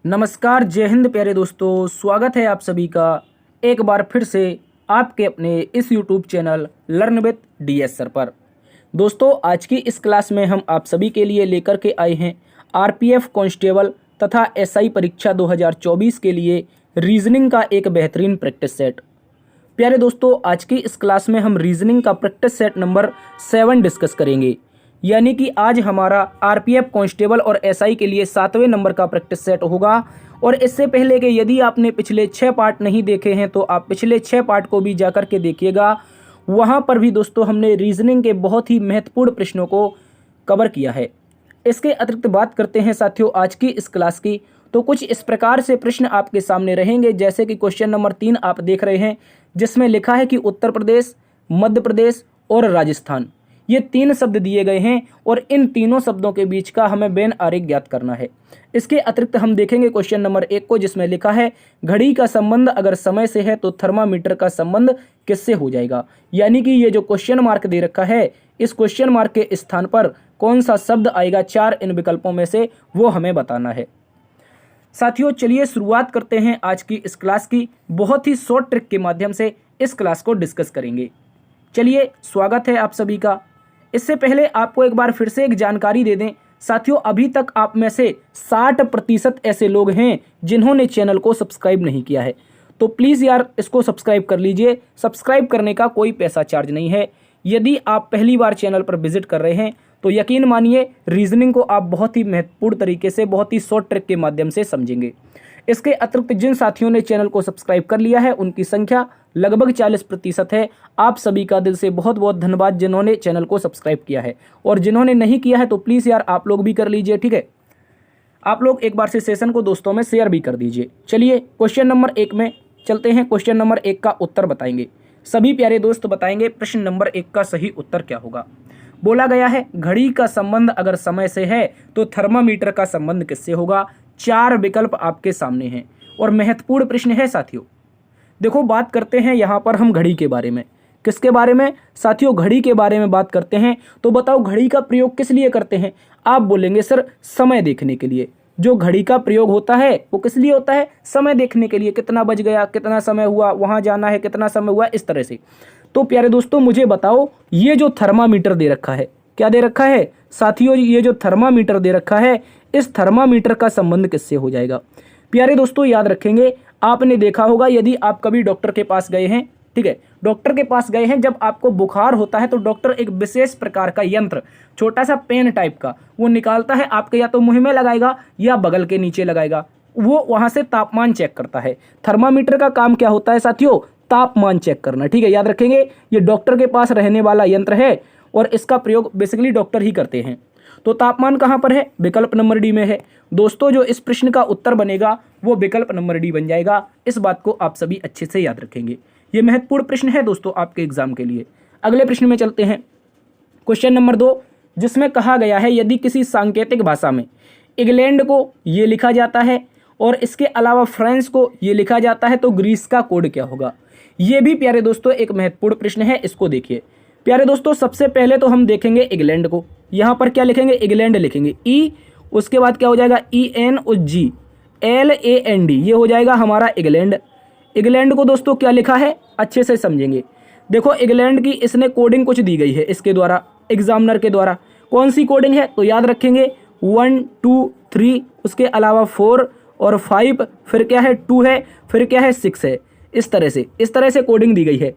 नमस्कार, जय हिंद प्यारे दोस्तों। स्वागत है आप सभी का एक बार फिर से आपके अपने इस YouTube channel learn with DS sir पर। दोस्तों, आज की इस क्लास में हम आप सभी के लिए लेकर के आए हैं RPF कांस्टेबल तथा SI परीक्षा 2024 के लिए रीजनिंग का एक बेहतरीन प्रैक्टिस सेट। प्यारे दोस्तों, आज की इस क्लास में हम रीजनिंग का प्रैक्टिस सेट नंबर 7 डिस्कस करेंगे। यानी कि आज हमारा RPF कांस्टेबल और SI के लिए 7वें नंबर का प्रैक्टिस सेट होगा। और इससे पहले कि यदि आपने पिछले 6 पार्ट नहीं देखे हैं तो आप पिछले 6 पार्ट को भी जाकर के देखिएगा। वहाँ पर भी दोस्तों हमने रीजनिंग के बहुत ही महत्वपूर्ण प्रश्नों को कवर किया है। इसके अतिरिक्त बात करते हैं साथियों आज की इस क्लास की, तो कुछ इस प्रकार से प्रश्न आपके सामने रहेंगे। जैसे कि क्वेश्चन नंबर 3 आप देख रहे हैं, जिसमें लिखा है कि उत्तर प्रदेश, मध्य प्रदेश और राजस्थान, ये 3 शब्द दिए गए हैं और इन तीनों शब्दों के बीच का हमें बेन आरेख ज्ञात करना है। इसके अतिरिक्त हम देखेंगे क्वेश्चन नंबर 1 को, जिसमें लिखा है घड़ी का संबंध अगर समय से है तो थर्मामीटर का संबंध किससे हो जाएगा। यानी कि ये जो क्वेश्चन मार्क दे रखा है, इस क्वेश्चन मार्क के स्थान पर कौन सा शब्द आएगा 4 इन विकल्पों में से, वो हमें बताना है। साथियों, चलिए शुरुआत करते हैं आज की इस क्लास की। बहुत ही शॉर्ट ट्रिक के माध्यम से इस क्लास को डिस्कस करेंगे। चलिए, स्वागत है आप सभी का। इससे पहले आपको एक बार फिर से एक जानकारी दे दें साथियों, अभी तक आप में से 60% ऐसे लोग हैं जिन्होंने चैनल को सब्सक्राइब नहीं किया है। तो प्लीज़ यार इसको सब्सक्राइब कर लीजिए। सब्सक्राइब करने का कोई पैसा चार्ज नहीं है। यदि आप पहली बार चैनल पर विजिट कर रहे हैं तो यकीन मानिए रीजनिंग को आप बहुत ही महत्वपूर्ण तरीके से, बहुत ही शॉर्ट ट्रिक के माध्यम से समझेंगे। इसके अतिरिक्त जिन साथियों ने चैनल को सब्सक्राइब कर लिया है उनकी संख्या लगभग 40% है। आप सभी का दिल से बहुत बहुत धन्यवाद जिन्होंने चैनल को सब्सक्राइब किया है, और जिन्होंने नहीं किया है तो प्लीज़ यार आप लोग भी कर लीजिए, ठीक है। आप लोग एक बार से सेशन को दोस्तों में शेयर भी कर दीजिए। चलिए क्वेश्चन नंबर 1 में चलते हैं। क्वेश्चन नंबर 1 का उत्तर बताएंगे सभी प्यारे दोस्त, बताएंगे प्रश्न नंबर 1 का सही उत्तर क्या होगा। बोला गया है घड़ी का संबंध अगर समय से है तो थर्मामीटर का संबंध किससे होगा। 4 विकल्प आपके सामने हैं और महत्वपूर्ण प्रश्न है साथियों। देखो, बात करते हैं यहाँ पर हम घड़ी के बारे में। किसके बारे में साथियों? घड़ी के बारे में बात करते हैं। तो बताओ घड़ी का प्रयोग किस लिए करते हैं? आप बोलेंगे सर समय देखने के लिए। जो घड़ी का प्रयोग होता है वो किस लिए होता है? समय देखने के लिए, कितना बज गया, कितना समय हुआ, वहाँ जाना है, कितना समय हुआ, इस तरह से। तो प्यारे दोस्तों मुझे बताओ, ये जो थर्मामीटर दे रखा है, क्या दे रखा है साथियों? ये जो थर्मामीटर दे रखा है, इस थर्मामीटर का संबंध किससे हो जाएगा? प्यारे दोस्तों याद रखेंगे, आपने देखा होगा यदि आप कभी डॉक्टर के पास गए हैं, ठीक है, डॉक्टर के पास गए हैं, जब आपको बुखार होता है तो डॉक्टर एक विशेष प्रकार का यंत्र, छोटा सा पेन टाइप का, वो निकालता है, आपके या तो मुंह में लगाएगा या बगल के नीचे लगाएगा। वो वहां से तापमान चेक करता है। थर्मामीटर का काम क्या होता है साथियों? तापमान चेक करना, ठीक है। याद रखेंगे ये डॉक्टर के पास रहने वाला यंत्र है और इसका प्रयोग बेसिकली डॉक्टर ही करते हैं। तो तापमान कहाँ पर है? विकल्प नंबर डी में है। दोस्तों जो इस प्रश्न का उत्तर बनेगा वो विकल्प नंबर डी बन जाएगा। इस बात को आप सभी अच्छे से याद रखेंगे। ये महत्वपूर्ण प्रश्न है दोस्तों आपके एग्जाम के लिए। अगले प्रश्न में चलते हैं। क्वेश्चन नंबर 2, जिसमें कहा गया है यदि किसी सांकेतिक भाषा में इंग्लैंड को ये लिखा जाता है और इसके अलावा फ्रांस को ये लिखा जाता है तो ग्रीस का कोड क्या होगा। ये भी प्यारे दोस्तों एक महत्वपूर्ण प्रश्न है। इसको देखिए प्यारे दोस्तों, सबसे पहले तो हम देखेंगे इंग्लैंड को। यहाँ पर क्या लिखेंगे? इंग्लैंड लिखेंगे, ई, उसके बाद क्या हो जाएगा? EN और GLAND, ये हो जाएगा हमारा इंग्लैंड। इंग्लैंड को दोस्तों क्या लिखा है अच्छे से समझेंगे। देखो इंग्लैंड की इसने कोडिंग कुछ दी गई है इसके द्वारा, एग्जामिनर के द्वारा। कौन सी कोडिंग है? तो याद रखेंगे 1 2 3, उसके अलावा 4 और 5, फिर क्या है 2 है, फिर क्या है 6 है। इस तरह से कोडिंग दी गई है।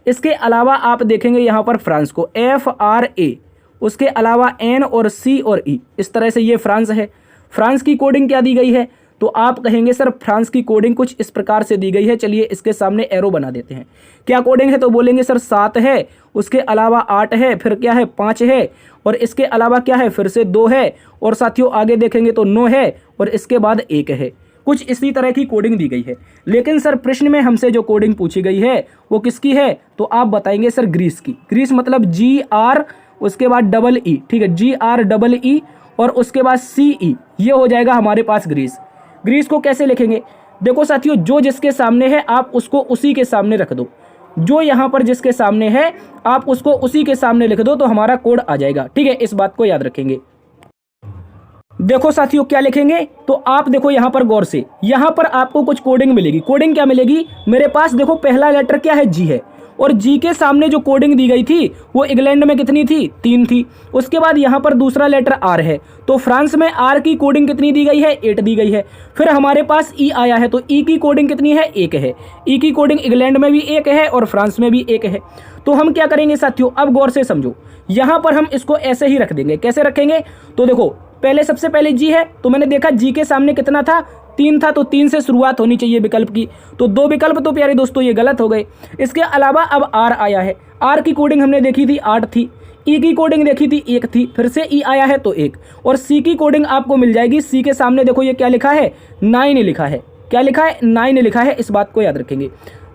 इसके अलावा आप देखेंगे यहाँ पर फ्रांस को FRA, उसके अलावा N और C और E, इस तरह से ये फ्रांस है। फ्रांस की कोडिंग क्या दी गई है? तो आप कहेंगे सर फ्रांस की कोडिंग कुछ इस प्रकार से दी गई है। चलिए इसके सामने एरो बना देते हैं। क्या कोडिंग है? तो बोलेंगे सर 7 है, उसके अलावा 8 है, फिर क्या है 5 है, और इसके अलावा क्या है फिर से 2 है, और साथियों आगे देखेंगे तो 9 है, और इसके बाद 1 है। कुछ इसी तरह की कोडिंग दी गई है। लेकिन सर प्रश्न में हमसे जो कोडिंग पूछी गई है वो किसकी है? तो आप बताएंगे सर ग्रीस की। ग्रीस मतलब GR, उसके बाद डबल E, ठीक है, GREE और उसके बाद CE, ये हो जाएगा हमारे पास ग्रीस। ग्रीस को कैसे लिखेंगे? देखो साथियों, जो जिसके सामने है आप उसको उसी के सामने रख दो। जो यहाँ पर जिसके सामने है आप उसको उसी के सामने लिख दो तो हमारा कोड आ जाएगा, ठीक है। इस बात को याद रखेंगे। देखो साथियों क्या लिखेंगे, तो आप देखो यहाँ पर गौर से, यहाँ पर आपको कुछ कोडिंग मिलेगी। कोडिंग क्या मिलेगी, मेरे पास देखो पहला लेटर क्या है, जी है, और जी के सामने जो कोडिंग दी गई थी वो इंग्लैंड में कितनी थी, 3 थी। उसके बाद यहाँ पर दूसरा लेटर आर है, तो फ्रांस में आर की कोडिंग कितनी दी गई है, 8 दी गई है। फिर हमारे पास ई आया है, तो ई की कोडिंग कितनी है, 1 है। ई की कोडिंग इंग्लैंड में भी 1 है और फ्रांस में भी 1 है। तो हम क्या करेंगे साथियों, अब गौर से समझो, यहाँ पर हम इसको ऐसे ही रख देंगे। कैसे रखेंगे, तो देखो पहले सबसे पहले जी है, तो मैंने देखा जी के सामने कितना था, 3 था, तो 3 से शुरुआत होनी चाहिए विकल्प की। तो 2 विकल्प तो प्यारे दोस्तों ये गलत हो गए। इसके अलावा अब आर आया है, आर की कोडिंग हमने देखी थी 8 थी, ई की कोडिंग देखी थी 1 थी, फिर से ई आया है तो 1, और सी की कोडिंग आपको मिल जाएगी। सी के सामने देखो ये क्या लिखा है, 9 लिखा है। क्या लिखा है, 9 लिखा है, इस बात को याद रखेंगे।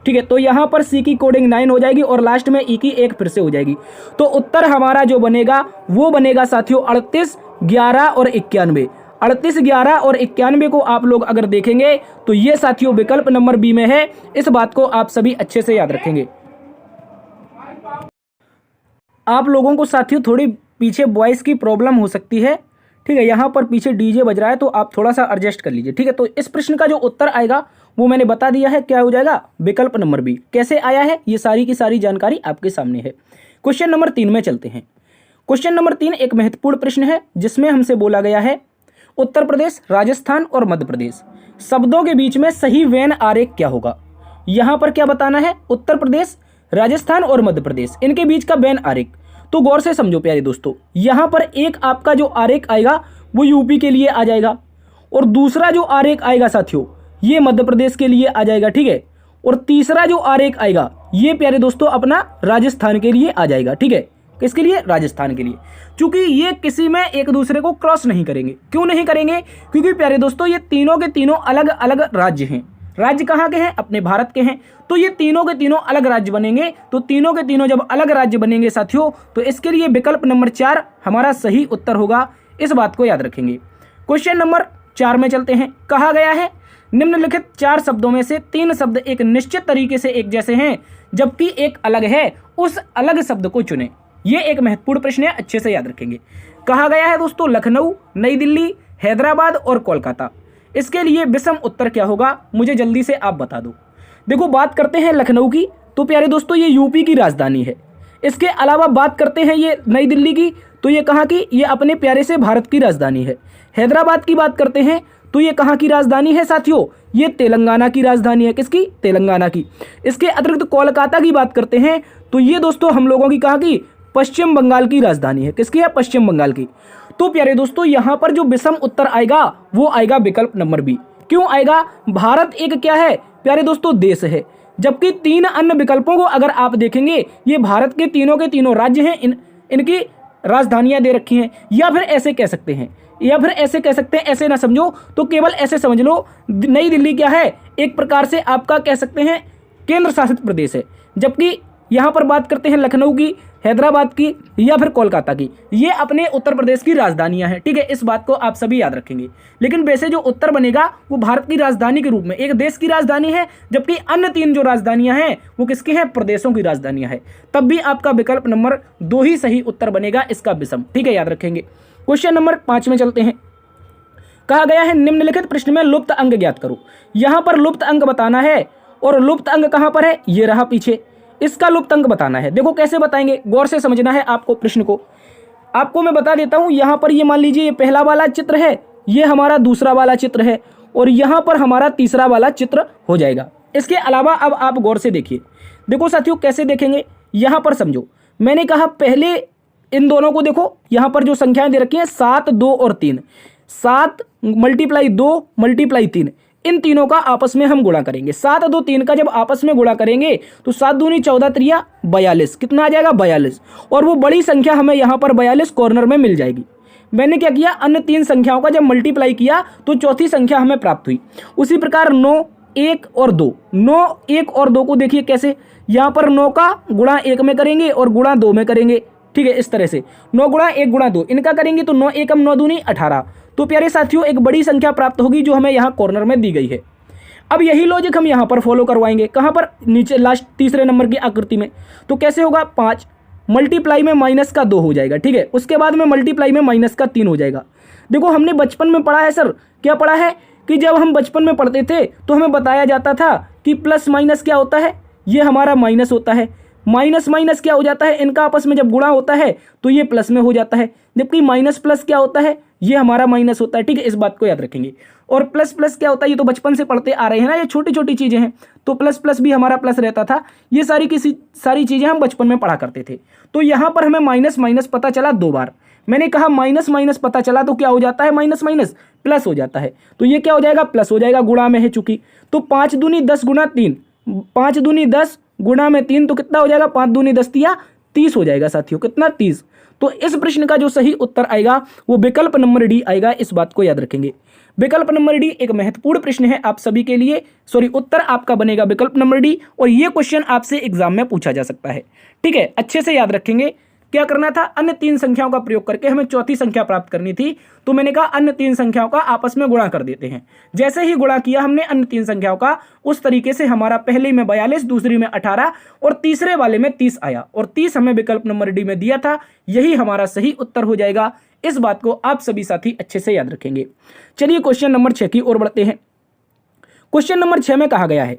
ठीक है, तो यहाँ पर सी की कोडिंग 9 हो जाएगी और लास्ट में ई की 1 फिर से हो जाएगी। तो उत्तर हमारा जो बनेगा वो बनेगा साथियों 38, 11 और 91। 38, 11 और 91 को आप लोग अगर देखेंगे तो ये साथियों विकल्प नंबर बी में है। इस बात को आप सभी अच्छे से याद रखेंगे। आप लोगों को साथियों थोड़ी पीछे वॉइस की प्रॉब्लम हो सकती है, ठीक है, यहाँ पर पीछे डीजे बज रहा है, तो आप थोड़ा सा एडजस्ट कर लीजिए। ठीक है, तो इस प्रश्न का जो उत्तर आएगा वो मैंने बता दिया है, क्या हो जाएगा, विकल्प नंबर बी। कैसे आया है ये सारी की सारी जानकारी आपके सामने है। क्वेश्चन नंबर 3 में चलते हैं। क्वेश्चन नंबर 3 एक महत्वपूर्ण प्रश्न है, जिसमें हमसे बोला गया है उत्तर प्रदेश, राजस्थान और मध्य प्रदेश शब्दों के बीच में सही वेन आरेख क्या होगा। यहाँ पर क्या बताना है, उत्तर प्रदेश, राजस्थान और मध्य प्रदेश, इनके बीच का वेन आरेख। तो गौर से समझो प्यारे दोस्तों, यहाँ पर एक आपका जो आरेख आएगा वो यूपी के लिए आ जाएगा, और दूसरा जो आरेख आएगा साथियों ये मध्य प्रदेश के लिए आ जाएगा। ठीक है, और तीसरा जो आरेख आएगा ये प्यारे दोस्तों अपना राजस्थान के लिए आ जाएगा। ठीक है, किसके लिए, राजस्थान के लिए, क्योंकि ये किसी में एक दूसरे को क्रॉस नहीं करेंगे। क्यों नहीं करेंगे, क्योंकि प्यारे दोस्तों ये तीनों के तीनों अलग अलग राज्य हैं। राज्य कहाँ के हैं, अपने भारत के हैं, तो ये तीनों के तीनों अलग राज्य बनेंगे। तो तीनों के तीनों जब अलग राज्य बनेंगे साथियों, तो इसके लिए विकल्प नंबर 4 हमारा सही उत्तर होगा। इस बात को याद रखेंगे। क्वेश्चन नंबर 4 में चलते हैं। कहा गया है निम्नलिखित 4 शब्दों में से 3 शब्द एक निश्चित तरीके से एक जैसे हैं जबकि एक अलग है, उस अलग शब्द को चुनें। ये एक महत्वपूर्ण प्रश्न है, अच्छे से याद रखेंगे। कहा गया है दोस्तों लखनऊ, नई दिल्ली, हैदराबाद और कोलकाता। इसके लिए विषम उत्तर क्या होगा, मुझे जल्दी से आप बता दो। देखो बात करते हैं लखनऊ की, तो प्यारे दोस्तों ये यूपी की राजधानी है। इसके अलावा बात करते हैं ये नई दिल्ली की, तो ये कहाँ की, ये अपने प्यारे से भारत की राजधानी है। हैदराबाद की बात करते हैं तो ये कहाँ की राजधानी है साथियों, ये तेलंगाना की राजधानी है। किसकी, तेलंगाना की। इसके अतिरिक्त कोलकाता की बात करते हैं तो ये दोस्तों हम लोगों की कहाँ की, पश्चिम बंगाल की राजधानी है। किसकी है, पश्चिम बंगाल की। तो प्यारे दोस्तों यहाँ पर जो विषम उत्तर आएगा वो आएगा विकल्प नंबर बी। क्यों आएगा, भारत एक क्या है प्यारे दोस्तों, देश है, जबकि 3 अन्य विकल्पों को अगर आप देखेंगे ये भारत के तीनों राज्य हैं, इनकी राजधानियां दे रखी हैं। या फिर ऐसे कह सकते हैं, ऐसे ना समझो तो केवल ऐसे समझ लो, नई दिल्ली क्या है, एक प्रकार से आपका कह सकते हैं केंद्र शासित प्रदेश है, जबकि यहाँ पर बात करते हैं लखनऊ की, हैदराबाद की या फिर कोलकाता की, ये अपने उत्तर प्रदेश की राजधानियां हैं। ठीक है, इस बात को आप सभी याद रखेंगे। लेकिन वैसे जो उत्तर बनेगा वो भारत की राजधानी के रूप में एक देश की राजधानी है, जबकि अन्य 3 जो राजधानियां हैं वो किसकी हैं, प्रदेशों की राजधानियां हैं। तब भी आपका विकल्प नंबर 2 ही सही उत्तर बनेगा, इसका विषम। ठीक है, याद रखेंगे। क्वेश्चन नंबर 5 में चलते हैं। कहा गया है निम्नलिखित प्रश्न में लुप्त अंग ज्ञात करो। यहां पर लुप्त अंग बताना है, और लुप्त अंग कहां पर है, ये रहा पीछे, इसका लुप्त अंग बताना है। देखो कैसे बताएंगे, गौर से समझना है आपको प्रश्न को। आपको मैं बता देता हूं, यहां पर ये मान लीजिए ये पहला वाला चित्र है, ये हमारा दूसरा वाला चित्र है, और यहां पर हमारा तीसरा वाला चित्र हो जाएगा। इसके अलावा अब आप गौर से देखिए। देखो साथियों कैसे देखेंगे, यहां पर समझो, मैंने कहा पहले इन दोनों को देखो, यहां पर जो संख्याएं दे रखी हैं 7, 2 और 3, 7 × 2 × 3, इन तीनों का आपस में हम गुणा करेंगे। 7, 2, 3 का जब आपस में गुणा करेंगे तो 7 दूनी 14, 3 42, कितना आ जाएगा, 42। और वो बड़ी संख्या हमें यहाँ पर 42 कॉर्नर में मिल जाएगी। मैंने क्या किया, अन्य 3 संख्याओं का जब मल्टीप्लाई किया तो चौथी संख्या हमें प्राप्त हुई। उसी प्रकार 9, 1 और 2, 9, 1 और 2 को देखिए कैसे, यहाँ पर 9 का गुणा 1 में करेंगे और गुणा 2 में करेंगे। ठीक है, इस तरह से 9 × 1 × 2 इनका करेंगे तो 9 एकम 9 दूनी 18। तो प्यारे साथियों एक बड़ी संख्या प्राप्त होगी जो हमें यहाँ कॉर्नर में दी गई है। अब यही लॉजिक हम यहाँ पर फॉलो करवाएंगे, कहाँ पर, नीचे लास्ट तीसरे नंबर की आकृति में। तो कैसे होगा, 5 मल्टीप्लाई में माइनस का 2 हो जाएगा, ठीक है। उसके बाद में मल्टीप्लाई में माइनस का 3 हो जाएगा। देखो हमने बचपन में पढ़ा है सर, क्या पढ़ा है कि जब हम बचपन में पढ़ते थे तो हमें बताया जाता था कि प्लस माइनस क्या होता है, ये हमारा माइनस होता है, माइनस माइनस क्या हो जाता है, इनका आपस में जब गुणा होता है तो ये प्लस में हो जाता है, जबकि माइनस प्लस क्या होता है, ये हमारा माइनस होता है, ठीक है। इस बात को याद रखेंगे। और प्लस प्लस क्या होता है, ये तो बचपन से पढ़ते आ रहे हैं ना, ये छोटी छोटी चीजें हैं, तो प्लस प्लस भी हमारा प्लस रहता था। ये सारी चीजें हम बचपन में पढ़ा करते थे। तो यहाँ पर हमें माइनस माइनस पता चला 2 बार। मैंने कहा माइनस माइनस पता चला तो क्या हो जाता है, माइनस माइनस प्लस हो जाता है, तो ये क्या हो जाएगा, प्लस हो जाएगा, गुणा में है चूंकि। तो 5 दूनी 10 गुणा 3, 5 दूनी 10 गुणा में 3, तो कितना हो जाएगा, 5 दूनी 10 तिया 30 हो जाएगा साथियों, कितना 30। तो इस प्रश्न का जो सही उत्तर आएगा वो विकल्प नंबर डी आएगा, इस बात को याद रखेंगे। विकल्प नंबर डी एक महत्वपूर्ण प्रश्न है आप सभी के लिए, उत्तर आपका बनेगा विकल्प नंबर डी, और ये क्वेश्चन आपसे एग्जाम में पूछा जा सकता है, ठीक है। अच्छे से याद रखेंगे। क्या करना था, अन्य 3 संख्याओं का प्रयोग करके हमें चौथी संख्या प्राप्त करनी थी, तो मैंने कहा अन्य 3 संख्याओं का आपस में गुणा कर देते हैं। जैसे ही गुणा किया हमने अन्य 3 संख्याओं का, उस तरीके से हमारा पहले में 42, दूसरी में 18 और तीसरे वाले में 30 आया, और 30 हमें विकल्प नंबर डी में दिया था, यही हमारा सही उत्तर हो जाएगा। इस बात को आप सभी साथी अच्छे से याद रखेंगे। चलिए क्वेश्चन नंबर 6 की ओर बढ़ते हैं। क्वेश्चन नंबर 6 में कहा गया है,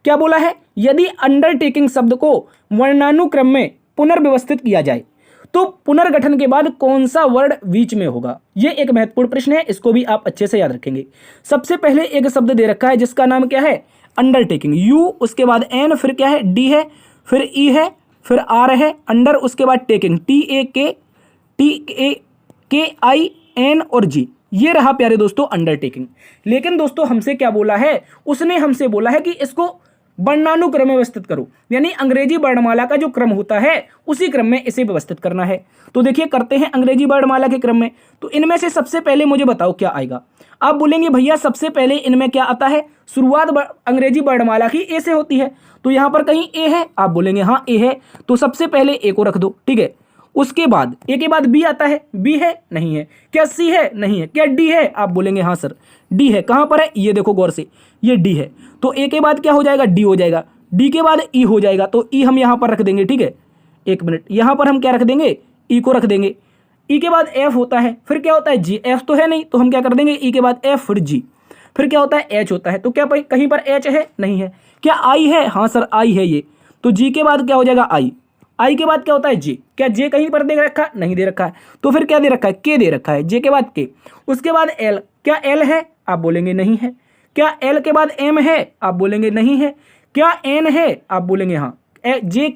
क्या बोला है, यदि अंडरटेकिंग शब्द को वर्णानुक्रम में पुनर्व्यवस्थित किया जाए तो पुनर्गठन के बाद कौन सा वर्ड बीच में होगा। यह एक महत्वपूर्ण प्रश्न है, इसको भी आप अच्छे से याद रखेंगे। सबसे पहले एक शब्द दे रखा है जिसका नाम क्या है, अंडरटेकिंग, यू, उसके बाद एन, फिर क्या है, डी है, फिर ई है, फिर आर है, अंडर, उसके बाद टेकिंग, TAKIN और जी। ये रहा प्यारे दोस्तों अंडरटेकिंग। लेकिन दोस्तों हमसे क्या बोला है, उसने हमसे बोला है कि इसको वर्णानुक्रम में व्यवस्थित करो, यानी अंग्रेजी वर्णमाला का जो क्रम होता है उसी क्रम में इसे व्यवस्थित करना है। तो देखिए करते हैं अंग्रेजी वर्णमाला के क्रम में। तो इनमें से सबसे पहले मुझे बताओ क्या आएगा। आप बोलेंगे भैया सबसे पहले इनमें क्या आता है, शुरुआत अंग्रेजी वर्णमाला की ए से होती है, तो यहां पर कहीं ए है, आप बोलेंगे हाँ ए है, तो सबसे पहले ए को रख दो, ठीक है। उसके बाद ए के बाद बी आता है, बी है नहीं है, क्या सी है नहीं है, क्या डी है, आप बोलेंगे हाँ सर डी है। कहां पर है, ये देखो गौर से, ये डी है, तो ए के बाद क्या हो जाएगा, डी हो जाएगा, डी के बाद ई हो जाएगा, तो ई हम यहां पर रख देंगे, ठीक है। एक मिनट, यहां पर हम क्या रख देंगे, ई को रख देंगे। ई के बाद एफ होता है, फिर क्या होता है जी, एफ तो है नहीं, तो हम क्या कर देंगे, ई के बाद एफ, फिर जी, फिर क्या होता है एच होता है, तो क्या कहीं पर एच है नहीं है, क्या आई है, हाँ सर आई है ये, तो जी के बाद क्या हो जाएगा आई, आई के बाद क्या होता है जे, क्या जे कहीं पर दे रखा है नहीं दे रखा है, तो फिर क्या दे रखा है, के दे रखा है, जे के बाद के। उसके बाद एल, क्या एल है, आप बोलेंगे नहीं है। क्या एल के बाद एम है, आप बोलेंगे नहीं है। क्या एन है, आप बोलेंगे हाँ। जे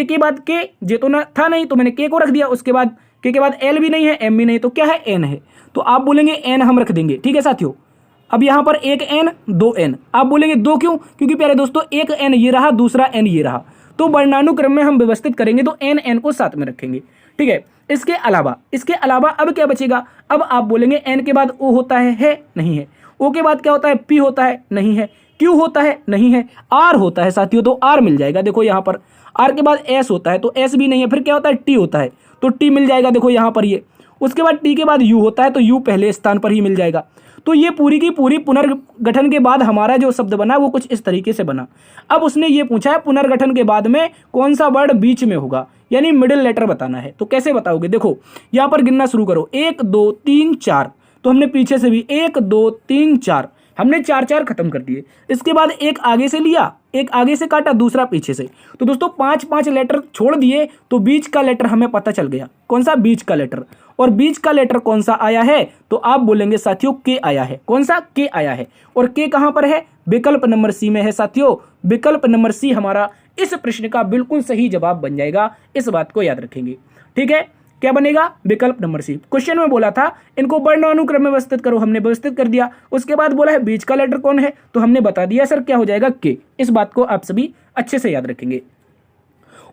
के बाद के, जे तो ना था नहीं तो मैंने के को रख दिया, उसके बाद के बाद एल भी नहीं है, एम भी नहीं, तो क्या है एन है, तो आप बोलेंगे एन हम रख देंगे, ठीक है साथियों। अब यहां पर एक एन, 2 एन, आप बोलेंगे 2 क्यों, क्योंकि प्यारे दोस्तों एक एन ये रहा, दूसरा एन ये रहा, तो वर्णानुक्रम में हम व्यवस्थित करेंगे तो एन को साथ में रखेंगे, ठीक है। इसके अलावा अब क्या बचेगा, अब आप बोलेंगे एन के बाद ओ होता है नहीं है, ओ के बाद क्या होता है, पी होता है नहीं है, क्यू होता है नहीं है, आर होता है साथियों, तो आर मिल जाएगा, देखो यहाँ पर आर के बाद एस होता है, तो एस भी नहीं है, फिर क्या होता है टी होता है, तो टी मिल जाएगा, देखो यहाँ पर ये। उसके बाद टी के बाद यू होता है, तो यू पहले स्थान पर ही मिल जाएगा। तो ये पूरी की पूरी पुनर्गठन के बाद हमारा जो शब्द बना वो कुछ इस तरीके से बना। अब उसने ये पूछा है पुनर्गठन के बाद में कौन सा वर्ड बीच में होगा, यानी मिडिल लेटर बताना है। तो कैसे बताओगे, देखो यहाँ पर गिनना शुरू करो, 1 2 3 4, तो हमने पीछे से भी 1 2 3 4, हमने 4 खत्म कर दिए। इसके बाद एक आगे से लिया, एक आगे से काटा, दूसरा पीछे से, तो दोस्तों 5 लेटर छोड़ दिए, तो बीच का लेटर हमें पता चल गया, कौन सा बीच का लेटर। और बीच का लेटर कौन सा आया है, तो आप बोलेंगे साथियों के आया है, कौन सा के आया है, और के कहां पर है, विकल्प नंबर सी में है साथियों। विकल्प नंबर सी हमारा इस प्रश्न का बिल्कुल सही जवाब बन जाएगा, इस बात को याद रखेंगे, ठीक है। क्या बनेगा, विकल्प नंबर सी। क्वेश्चन में बोला था इनको वर्णानुक्रम में व्यवस्थित करो, हमने व्यवस्थित कर दिया। उसके बाद बोला है बीच का लेटर कौन है, तो हमने बता दिया सर क्या हो जाएगा के। इस बात को आप सभी अच्छे से याद रखेंगे।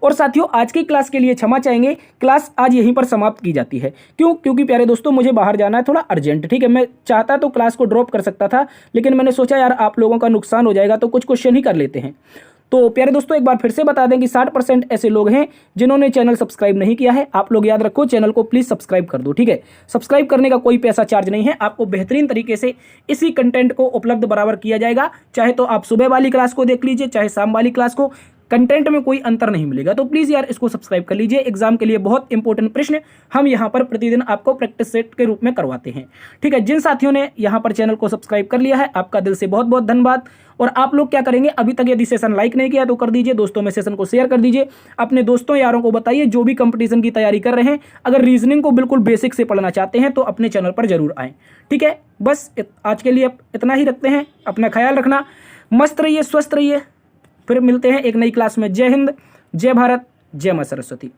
और साथियों आज की क्लास के लिए क्षमा चाहेंगे, क्लास आज यहीं पर समाप्त की जाती है। क्यों, क्योंकि प्यारे दोस्तों मुझे बाहर जाना है थोड़ा अर्जेंट, ठीक है। मैं चाहता तो क्लास को ड्रॉप कर सकता था, लेकिन मैंने सोचा यार आप लोगों का नुकसान हो जाएगा, तो कुछ क्वेश्चन ही कर लेते हैं। तो प्यारे दोस्तों एक बार फिर से बता दें कि 60% ऐसे लोग हैं जिन्होंने चैनल सब्सक्राइब नहीं किया है। आप लोग याद रखो, चैनल को प्लीज सब्सक्राइब कर दो, ठीक है। सब्सक्राइब करने का कोई पैसा चार्ज नहीं है, आपको बेहतरीन तरीके से इसी कंटेंट को उपलब्ध बराबर किया जाएगा। चाहे तो आप सुबह वाली क्लास को देख लीजिए, चाहे शाम वाली क्लास को, कंटेंट में कोई अंतर नहीं मिलेगा। तो प्लीज़ यार इसको सब्सक्राइब कर लीजिए। एग्जाम के लिए बहुत इंपॉर्टेंट प्रश्न हम यहाँ पर प्रतिदिन आपको प्रैक्टिस सेट के रूप में करवाते हैं। ठीक है, जिन साथियों ने यहाँ पर चैनल को सब्सक्राइब कर लिया है आपका दिल से बहुत बहुत धन्यवाद। और आप लोग क्या करेंगे, अभी तक यदि सेशन लाइक नहीं किया तो कर दीजिए, दोस्तों में सेशन को शेयर कर दीजिए, अपने दोस्तों यारों को बताइए जो भी कंपटीशन की तैयारी कर रहे हैं। अगर रीजनिंग को बिल्कुल बेसिक से पढ़ना चाहते हैं तो अपने चैनल पर जरूर आएँ। ठीक है, बस आज के लिए इतना ही रखते हैं। अपना ख्याल रखना, मस्त रहिए, स्वस्थ रहिए। फिर मिलते हैं एक नई क्लास में। जय हिंद, जय भारत, जय मां सरस्वती।